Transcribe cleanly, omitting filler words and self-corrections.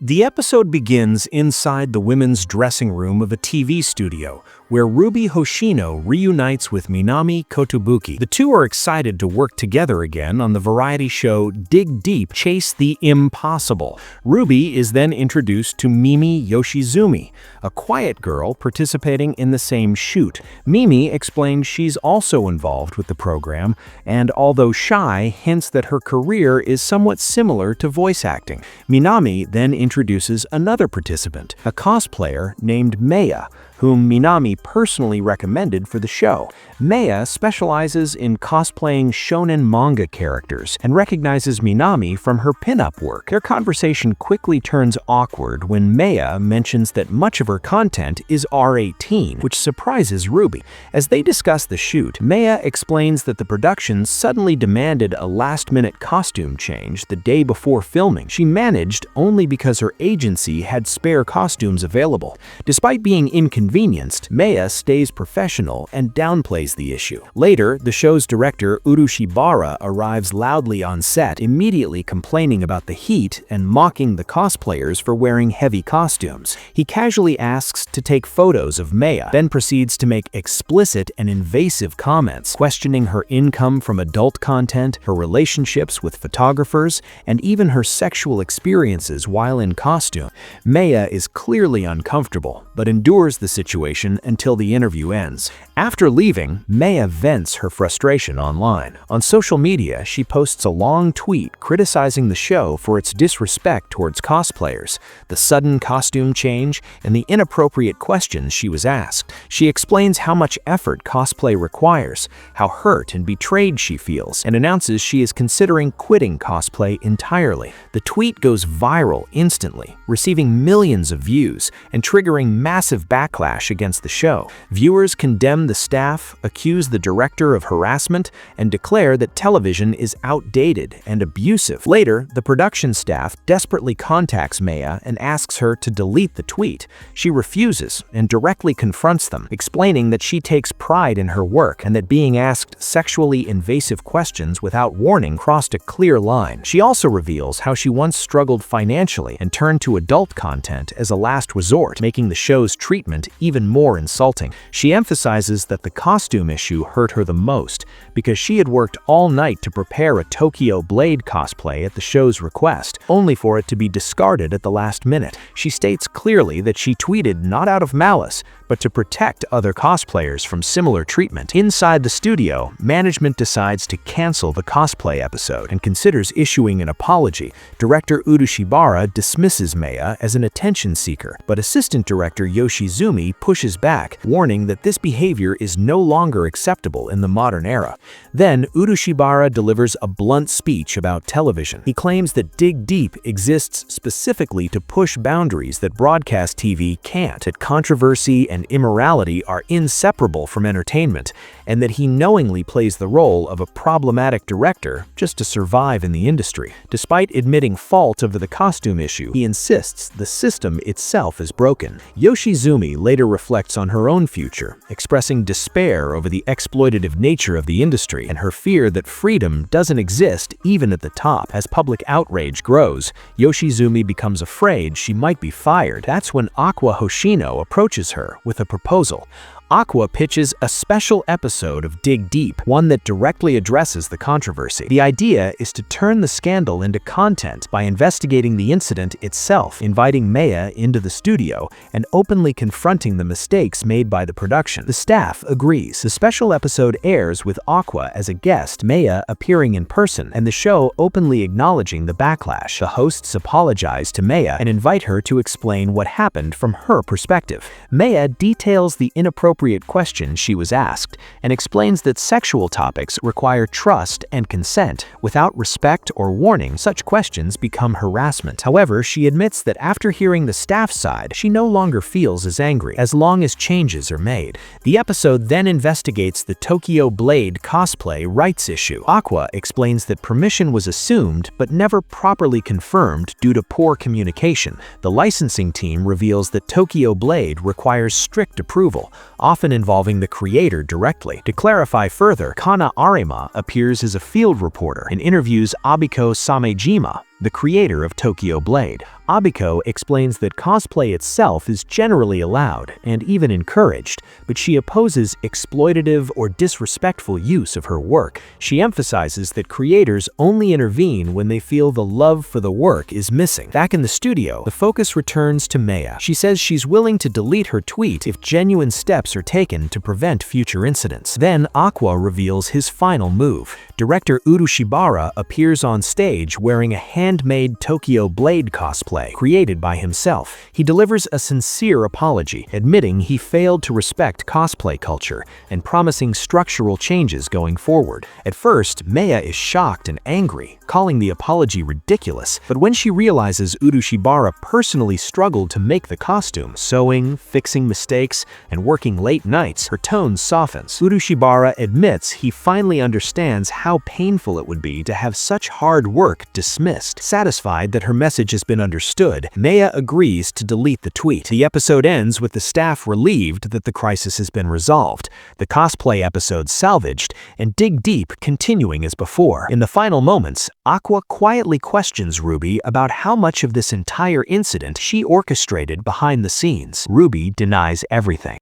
The episode begins inside the women's dressing room of a TV studio, where Ruby Hoshino reunites with Minami Kotobuki. The two are excited to work together again on the variety show Dig Deep, Chase the Impossible. Ruby is then introduced to Mimi Yoshizumi, a quiet girl participating in the same shoot. Mimi explains she's also involved with the program, and although shy, hints that her career is somewhat similar to voice acting. Minami then introduces another participant, a cosplayer named Meiya, whom Minami personally recommended for the show. Meiya specializes in cosplaying shonen manga characters and recognizes Minami from her pinup work. Their conversation quickly turns awkward when Meiya mentions that much of her content is R18, which surprises Ruby. As they discuss the shoot, Meiya explains that the production suddenly demanded a last-minute costume change the day before filming. She managed only because her agency had spare costumes available. Despite being inconvenienced, Meiya stays professional and downplays the issue. Later, the show's director Urushibara arrives loudly on set, immediately complaining about the heat and mocking the cosplayers for wearing heavy costumes. He casually asks to take photos of Meiya, then proceeds to make explicit and invasive comments, questioning her income from adult content, her relationships with photographers, and even her sexual experiences while in costume. Meiya is clearly uncomfortable, but endures the situation until the interview ends. After leaving, Meiya vents her frustration online. On social media, she posts a long tweet criticizing the show for its disrespect towards cosplayers, the sudden costume change, and the inappropriate questions she was asked. She explains how much effort cosplay requires, how hurt and betrayed she feels, and announces she is considering quitting cosplay entirely. The tweet goes viral instantly, receiving millions of views and triggering massive backlash against the show. Viewers condemn the staff, accuse the director of harassment, and declare that television is outdated and abusive. Later, the production staff desperately contacts Meiya and asks her to delete the tweet. She refuses and directly confronts them, explaining that she takes pride in her work and that being asked sexually invasive questions without warning crossed a clear line. She also reveals how she once struggled financially and turned to adult content as a last resort, making the show's treatment even more insulting. She emphasizes that the costume issue hurt her the most because she had worked all night to prepare a Tokyo Blade cosplay at the show's request, only for it to be discarded at the last minute. She states clearly that she tweeted not out of malice, but to protect other cosplayers from similar treatment. Inside the studio, management decides to cancel the cosplay episode and considers issuing an apology. Director Urushibara dismisses Meiya as an attention seeker, but assistant director Yoshizumi pushes back, warning that this behavior is no longer acceptable in the modern era. Then, Urushibara delivers a blunt speech about television. He claims that Dig Deep exists specifically to push boundaries that broadcast TV can't, that controversy and immorality are inseparable from entertainment, and that he knowingly plays the role of a problematic director just to survive in the industry. Despite admitting fault over the costume issue, he insists the system itself is broken. Yoshizumi later reflects on her own future, expressing despair over the exploitative nature of the industry and her fear that freedom doesn't exist even at the top. As public outrage grows, Yoshizumi becomes afraid she might be fired. That's when Aqua Hoshino approaches her with a proposal. Aqua pitches a special episode of Dig Deep, one that directly addresses the controversy. The idea is to turn the scandal into content by investigating the incident itself, inviting Meiya into the studio, and openly confronting the mistakes made by the production. The staff agrees. The special episode airs with Aqua as a guest, Meiya appearing in person, and the show openly acknowledging the backlash. The hosts apologize to Meiya and invite her to explain what happened from her perspective. Meiya details the inappropriate question she was asked and explains that sexual topics require trust and consent. Without respect or warning, such questions become harassment. However, she admits that after hearing the staff side, she no longer feels as angry, as long as changes are made. The episode then investigates the Tokyo Blade cosplay rights issue. Aqua explains that permission was assumed but never properly confirmed due to poor communication. The licensing team reveals that Tokyo Blade requires strict approval, often involving the creator directly. To clarify further, Kana Arima appears as a field reporter and interviews Abiko Samejima, the creator of Tokyo Blade. Abiko explains that cosplay itself is generally allowed and even encouraged, but she opposes exploitative or disrespectful use of her work. She emphasizes that creators only intervene when they feel the love for the work is missing. Back in the studio, the focus returns to Meiya. She says she's willing to delete her tweet if genuine steps are taken to prevent future incidents. Then Aqua reveals his final move. Director Urushibara appears on stage wearing a handmade Tokyo Blade cosplay created by himself. He delivers a sincere apology, admitting he failed to respect cosplay culture and promising structural changes going forward. At first, Meiya is shocked and angry, calling the apology ridiculous, but when she realizes Urushibara personally struggled to make the costume, sewing, fixing mistakes, and working late nights, her tone softens. Urushibara admits he finally understands how painful it would be to have such hard work dismissed. Satisfied that her message has been understood, Meiya agrees to delete the tweet. The episode ends with the staff relieved that the crisis has been resolved, the cosplay episode salvaged, and Dig Deep continuing as before. In the final moments, Aqua quietly questions Ruby about how much of this entire incident she orchestrated behind the scenes. Ruby denies everything.